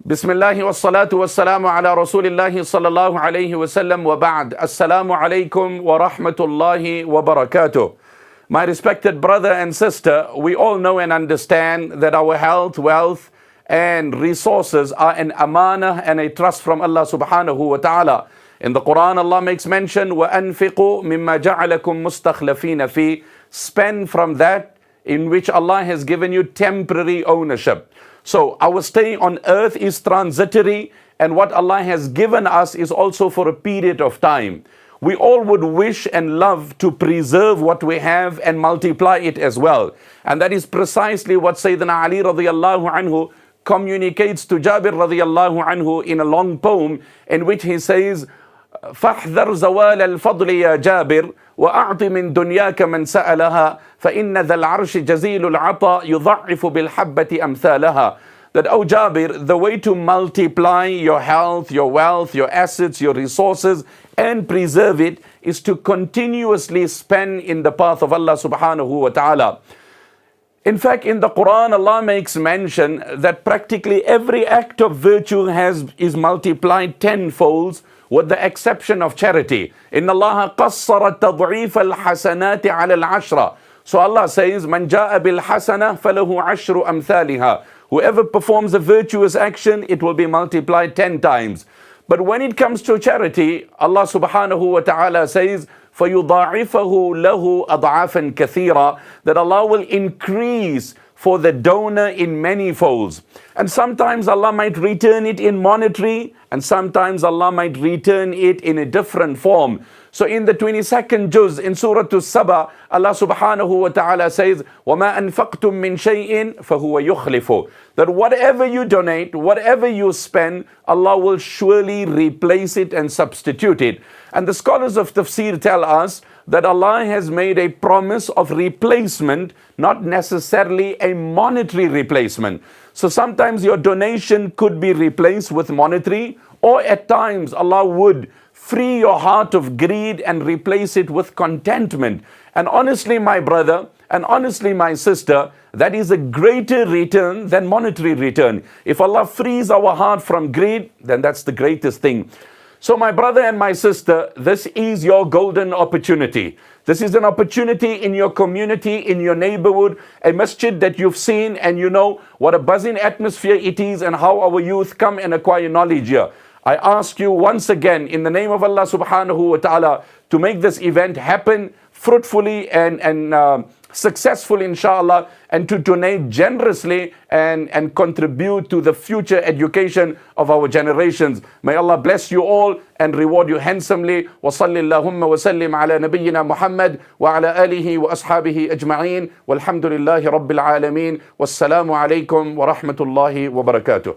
Bismillahi wassalatu wassalamu ala rasulillahi sallallahu alayhi wa sallam wa ba'd. Assalamu alaikum wa rahmatullahi wa barakatuh. My respected brother and sister, we all know and understand that our health, wealth and resources are an amana and a trust from Allah subhanahu wa ta'ala. In the Quran, Allah makes mention, وَأَنفِقُوا مِمَّا جَعَلَكُمْ مُسْتَخْلَفِينَ فِي. Spend from that in which Allah has given you temporary ownership. So our stay on earth is transitory, and what Allah has given us is also for a period of time. We all would wish and love to preserve what we have and multiply it as well. And that is precisely what Sayyidina Ali radiallahu anhu communicates to Jabir radiallahu anhu in a long poem in which he says, فاحذر زوال الفضل يا جابر وأعط من دنياك من سألها فإن ذا العرش جزيل العطاء يضعف بالحبة أمثالها. That, oh Jabir, the way to multiply your health, your wealth, your assets, your resources and preserve it is to continuously spend in the path of Allah subhanahu wa ta'ala. In fact, in the Quran, Allah makes mention that practically every act of virtue is multiplied tenfolds, with the exception of charity. Inna Allah qassara tad'if al-hasanati ala al-ashra. So Allah says, Man ja'a bil hasana falahu ashru amthaliha. Whoever performs a virtuous action, it will be multiplied 10 times. But when it comes to charity, Allah subhanahu wa ta'ala says, فَيُضَاعِفَهُ لَهُ أَضْعَافًا كَثِيرًا. That Allah will increase for the donor in many folds. And sometimes Allah might return it in monetary, and sometimes Allah might return it in a different form. So in the 22nd juz in Surah As-Saba, Allah subhanahu wa ta'ala says, وَمَا أَنفَقْتُم مِّن شَيْءٍ فَهُوَ يُخْلِفُ. That whatever you donate, whatever you spend, Allah will surely replace it and substitute it. And the scholars of tafsir tell us that Allah has made a promise of replacement, not necessarily a monetary replacement. So sometimes your donation could be replaced with monetary, or at times Allah would free your heart of greed and replace it with contentment. And honestly, my brother, and honestly, my sister, that is a greater return than monetary return. If Allah frees our heart from greed, then that's the greatest thing. So my brother and my sister, this is your golden opportunity. This is an opportunity in your community, in your neighborhood, a masjid that you've seen and you know what a buzzing atmosphere it is and how our youth come and acquire knowledge here. I ask you once again in the name of Allah subhanahu wa ta'ala to make this event happen fruitfully and successfully inshallah, and to donate generously and contribute to the future education of our generations. May Allah bless you all and reward you handsomely. Wa sallillahumma wa sallim ala nabiyyina Muhammad wa ala alihi wa ashabihi ajma'een. Walhamdulillahi rabbil alameen. Wassalamu alaikum wa rahmatullahi wa barakatuh.